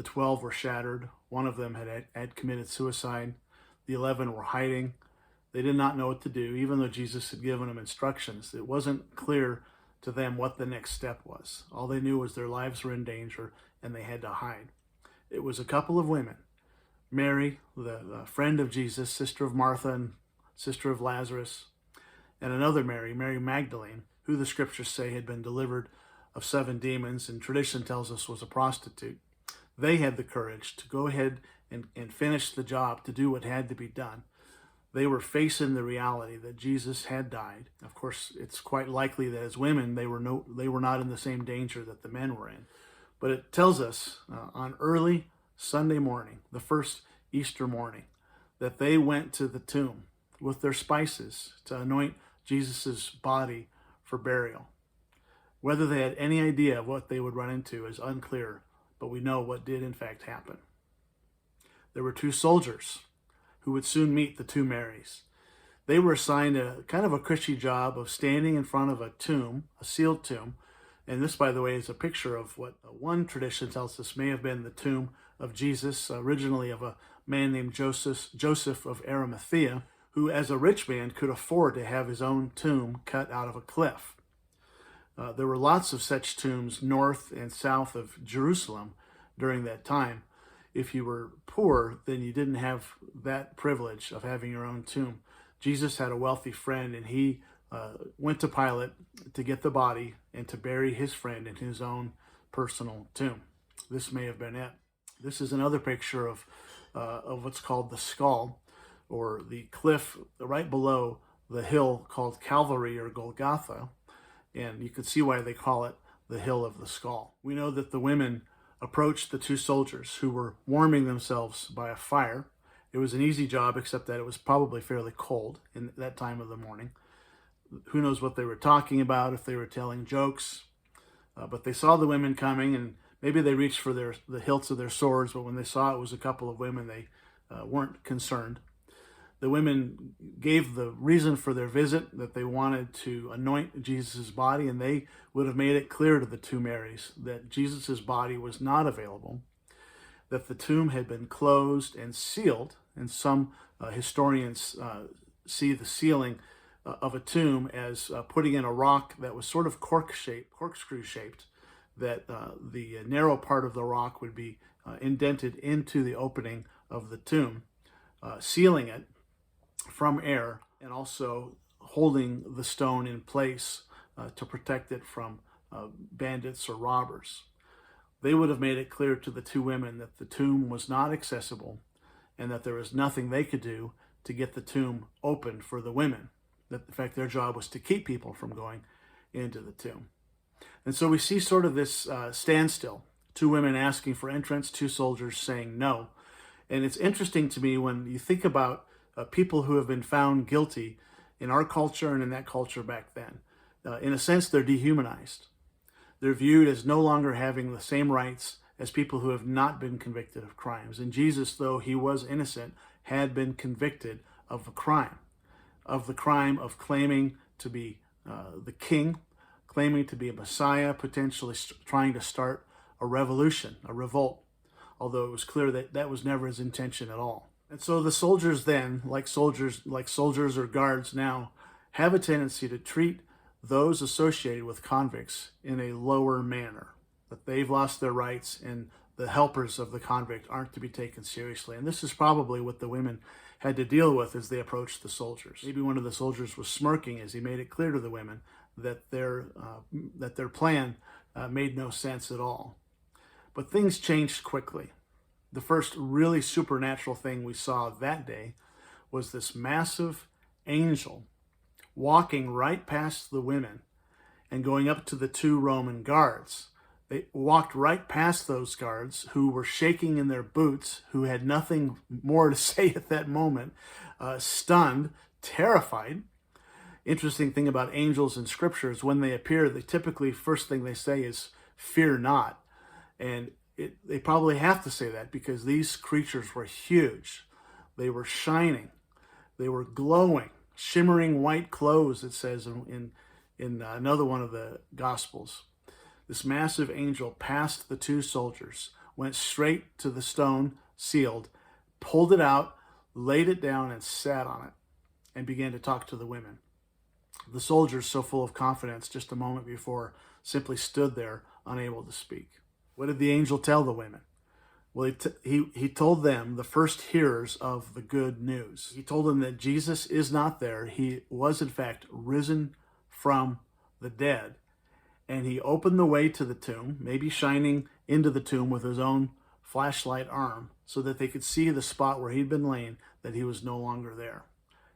The 12 were shattered. One of them had committed suicide. The 11 were hiding. They did not know what to do, even though Jesus had given them instructions. It wasn't clear to them what the next step was. All they knew was their lives were in danger and they had to hide. It was a couple of women, Mary, the friend of Jesus, sister of Martha and sister of Lazarus, and another Mary, Mary Magdalene, who the scriptures say had been delivered of 7 demons and tradition tells us was a prostitute. They had the courage to go ahead and finish the job, to do what had to be done. They were facing the reality that Jesus had died. Of course, it's quite likely that as women, they were not in the same danger that the men were in. But it tells us on early Sunday morning, the first Easter morning, that they went to the tomb with their spices to anoint Jesus's body for burial. Whether they had any idea of what they would run into is unclear, but we know what did in fact happen. There were 2 soldiers who would soon meet the 2 Marys. They were assigned a kind of a cushy job of standing in front of a tomb, a sealed tomb. And this, by the way, is a picture of what one tradition tells us may have been the tomb of Jesus, originally of a man named Joseph of Arimathea, who as a rich man could afford to have his own tomb cut out of a cliff. There were lots of such tombs north and south of Jerusalem during that time. If you were poor, then you didn't have that privilege of having your own tomb. Jesus had a wealthy friend, and he went to Pilate to get the body and to bury his friend in his own personal tomb. This may have been it. This is another picture of what's called the skull, or the cliff right below the hill called Calvary or Golgotha. And you can see why they call it the Hill of the Skull. We know that the women approached the 2 soldiers who were warming themselves by a fire. It was an easy job, except that it was probably fairly cold in that time of the morning. Who knows what they were talking about, if they were telling jokes. But they saw the women coming, and maybe they reached for the hilts of their swords, but when they saw it was a couple of women, they weren't concerned. The women gave the reason for their visit, that they wanted to anoint Jesus' body, and they would have made it clear to the 2 Marys that Jesus' body was not available, that the tomb had been closed and sealed, and some historians see the sealing of a tomb as putting in a rock that was sort of corkscrew shaped, that the narrow part of the rock would be indented into the opening of the tomb, sealing it from air, and also holding the stone in place to protect it from bandits or robbers. They would have made it clear to the 2 women that the tomb was not accessible and that there was nothing they could do to get the tomb open for the women. That, in fact, their job was to keep people from going into the tomb. And so we see sort of this standstill. 2 women asking for entrance, 2 soldiers saying no. And it's interesting to me when you think about people who have been found guilty in our culture and in that culture back then. In a sense, they're dehumanized. They're viewed as no longer having the same rights as people who have not been convicted of crimes. And Jesus, though he was innocent, had been convicted of a crime, of the crime of claiming to be the king, claiming to be a Messiah, potentially trying to start a revolution, a revolt, although it was clear that that was never his intention at all. And so the soldiers then, like soldiers or guards now, have a tendency to treat those associated with convicts in a lower manner, that they've lost their rights and the helpers of the convict aren't to be taken seriously. And this is probably what the women had to deal with as they approached the soldiers. Maybe one of the soldiers was smirking as he made it clear to the women that their plan made no sense at all. But things changed quickly. The first really supernatural thing we saw that day was this massive angel walking right past the women and going up to the 2 Roman guards. They walked right past those guards who were shaking in their boots, who had nothing more to say at that moment, stunned, terrified. Interesting thing about angels in scripture is when they appear, they typically, first thing they say is, "Fear not." And they probably have to say that because these creatures were huge. They were shining. They were glowing, shimmering white clothes, it says in another one of the Gospels. This massive angel passed the 2 soldiers, went straight to the stone sealed, pulled it out, laid it down, and sat on it, and began to talk to the women. The soldiers, so full of confidence just a moment before, simply stood there, unable to speak. What did the angel tell the women? Well, he told them, the first hearers of the good news. He told them that Jesus is not there. He was, in fact, risen from the dead. And he opened the way to the tomb, maybe shining into the tomb with his own flashlight arm, so that they could see the spot where he'd been laying, that he was no longer there.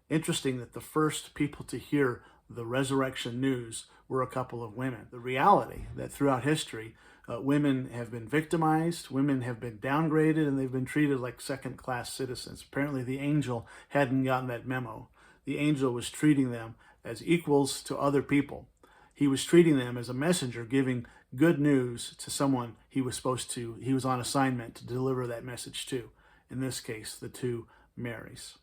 Interesting that the first people to hear the resurrection news were a couple of women. The reality that throughout history, women have been victimized, women have been downgraded, and they've been treated like second-class citizens. Apparently the angel hadn't gotten that memo. The angel was treating them as equals to other people. He was treating them as a messenger, giving good news to someone he was on assignment to deliver that message to. In this case, the two Marys.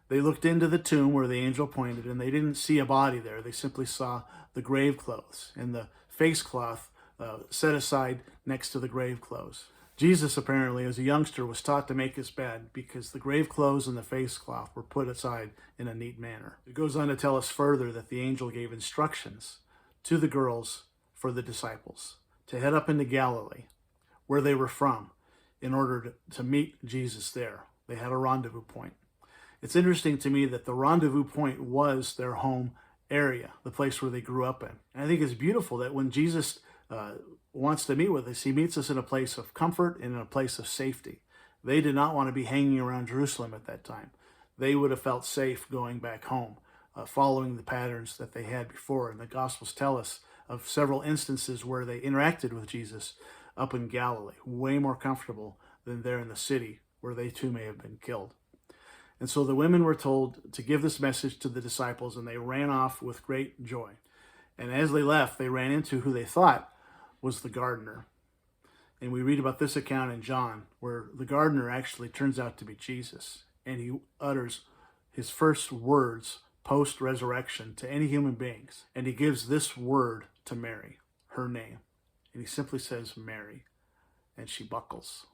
They looked into the tomb where the angel pointed, and they didn't see a body there. They simply saw the grave clothes and the face cloth set aside next to the grave clothes. Jesus, apparently, as a youngster, was taught to make his bed because the grave clothes and the face cloth were put aside in a neat manner. It goes on to tell us further that the angel gave instructions to the girls for the disciples to head up into Galilee, where they were from, in order to meet Jesus there. They had a rendezvous point. It's interesting to me that the rendezvous point was their home area, the place where they grew up in. And I think it's beautiful that when Jesus wants to meet with us, he meets us in a place of comfort and in a place of safety. They did not want to be hanging around Jerusalem at that time. They would have felt safe going back home, following the patterns that they had before. And the Gospels tell us of several instances where they interacted with Jesus up in Galilee, way more comfortable than there in the city where they too may have been killed. And so the women were told to give this message to the disciples, and they ran off with great joy. And as they left, they ran into who they thought was the gardener. And we read about this account in John, where the gardener actually turns out to be Jesus. And he utters his first words post-resurrection to any human beings. And he gives this word to Mary, her name. And he simply says, Mary. And she buckles.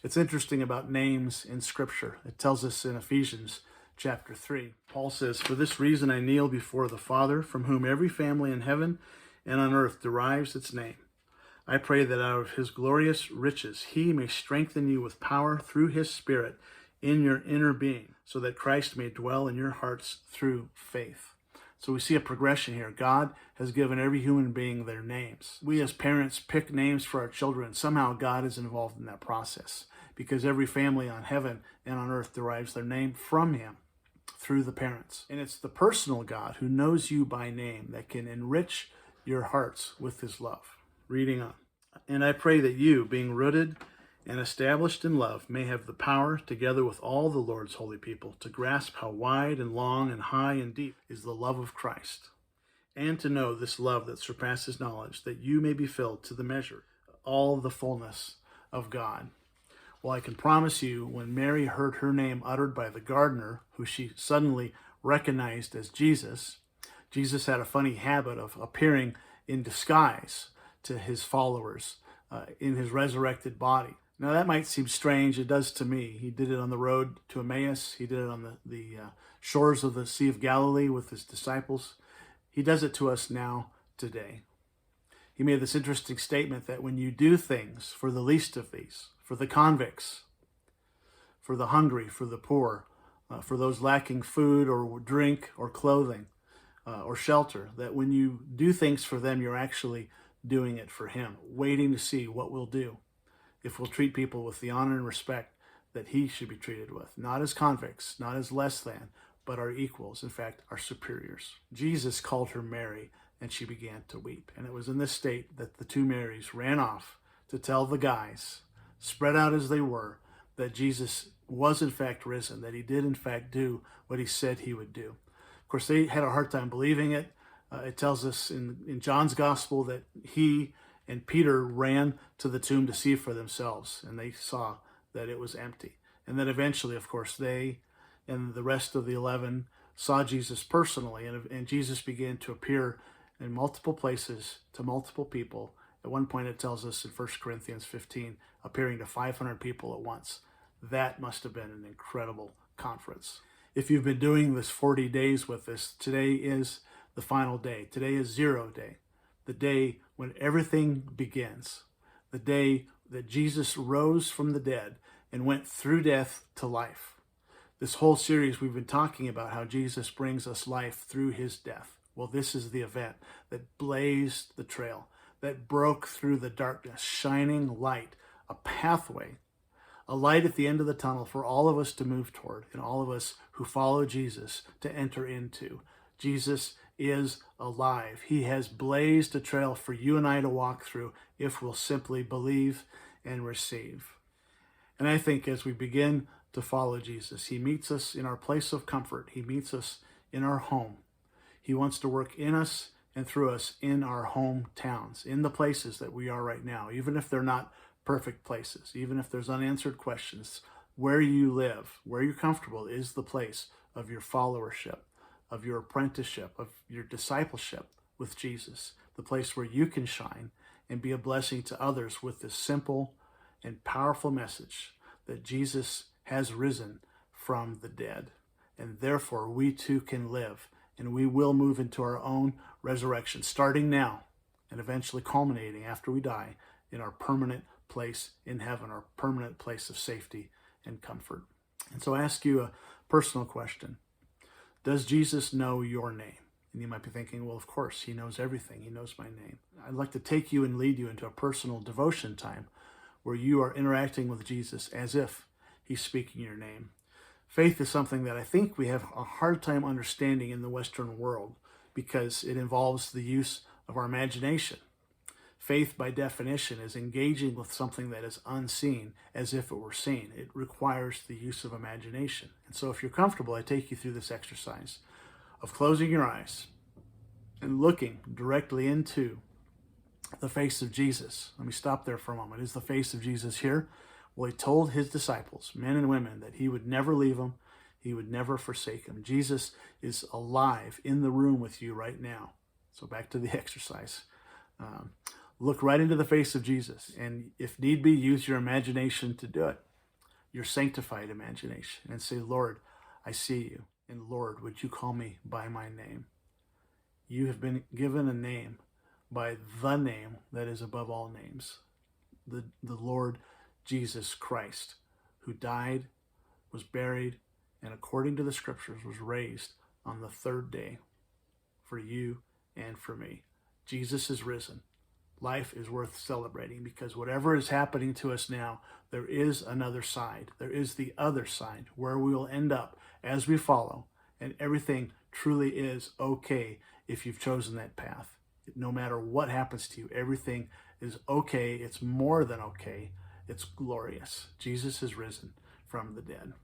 It's interesting about names in Scripture. It tells us in Ephesians chapter 3. Paul says, "For this reason I kneel before the Father, from whom every family in heaven and on earth derives its name. I pray that out of his glorious riches he may strengthen you with power through his Spirit in your inner being, so that Christ may dwell in your hearts through faith." So we see a progression here. God has given every human being their names. We as parents pick names for our children. Somehow God is involved in that process, because every family on heaven and on earth derives their name from him through the parents. And it's the personal God who knows you by name that can enrich your hearts with his love. Reading on. "And I pray that you, being rooted and established in love, may have the power, together with all the Lord's holy people, to grasp how wide and long and high and deep is the love of Christ, and to know this love that surpasses knowledge, that you may be filled to the measure of all the fullness of God." Well, I can promise you, when Mary heard her name uttered by the gardener, who she suddenly recognized as Jesus, Jesus had a funny habit of appearing in disguise to his followers in his resurrected body. Now that might seem strange. It does to me. He did it on the road to Emmaus. He did it on the shores of the Sea of Galilee with his disciples. He does it to us now, today. He made this interesting statement that when you do things for the least of these, for the convicts, for the hungry, for the poor, for those lacking food or drink or clothing or shelter, that when you do things for them, you're actually doing it for him, waiting to see what we'll do, if we'll treat people with the honor and respect that he should be treated with, not as convicts, not as less than, but our equals, in fact, our superiors. Jesus called her Mary, and she began to weep. And it was in this state that the two Marys ran off to tell the guys, spread out as they were, that Jesus was in fact risen, that he did in fact do what he said he would do. Of course, they had a hard time believing it. It tells us in John's gospel that he and Peter ran to the tomb to see for themselves, and they saw that it was empty. And then eventually, of course, they and the rest of the 11 saw Jesus personally, and Jesus began to appear in multiple places to multiple people At one point it tells us in 1 Corinthians 15, appearing to 500 people at once. That must have been an incredible conference. If you've been doing this 40 days with us, today is the final day. Today is 0 day, the day when everything begins, the day that Jesus rose from the dead and went through death to life. This whole series we've been talking about how Jesus brings us life through his death. Well, this is the event that blazed the trail, that broke through the darkness, shining light, a pathway, a light at the end of the tunnel for all of us to move toward and all of us who follow Jesus to enter into. Jesus is alive. He has blazed a trail for you and I to walk through if we'll simply believe and receive. And I think as we begin to follow Jesus, he meets us in our place of comfort. He meets us in our home. He wants to work in us and through us in our hometowns, in the places that we are right now, even if they're not perfect places, even if there's unanswered questions. Where you live, where you're comfortable, is the place of your followership, of your apprenticeship, of your discipleship with Jesus, the place where you can shine and be a blessing to others with this simple and powerful message that Jesus has risen from the dead. And therefore, we too can live, and we will move into our own resurrection, starting now and eventually culminating after we die in our permanent place in heaven, our permanent place of safety and comfort. And so I ask you a personal question. Does Jesus know your name? And you might be thinking, well, of course, he knows everything. He knows my name. I'd like to take you and lead you into a personal devotion time where you are interacting with Jesus as if he's speaking your name. Faith is something that I think we have a hard time understanding in the Western world because it involves the use of our imagination. Faith, by definition, is engaging with something that is unseen as if it were seen. It requires the use of imagination. And so if you're comfortable, I take you through this exercise of closing your eyes and looking directly into the face of Jesus. Let me stop there for a moment. Is the face of Jesus here? Well, he told his disciples, men and women, that he would never leave them. He would never forsake them. Jesus is alive in the room with you right now. So back to the exercise. Look right into the face of Jesus, and if need be, use your imagination to do it, your sanctified imagination, and say, Lord, I see you, and Lord, would you call me by my name? You have been given a name by the name that is above all names, the Lord Jesus Christ, who died, was buried, and according to the scriptures was raised on the third day for you and for me. Jesus is risen. Life is worth celebrating because whatever is happening to us now, there is another side. There is the other side where we will end up as we follow, and everything truly is okay if you've chosen that path. No matter what happens to you, everything is okay. It's more than okay. It's glorious. Jesus is risen from the dead.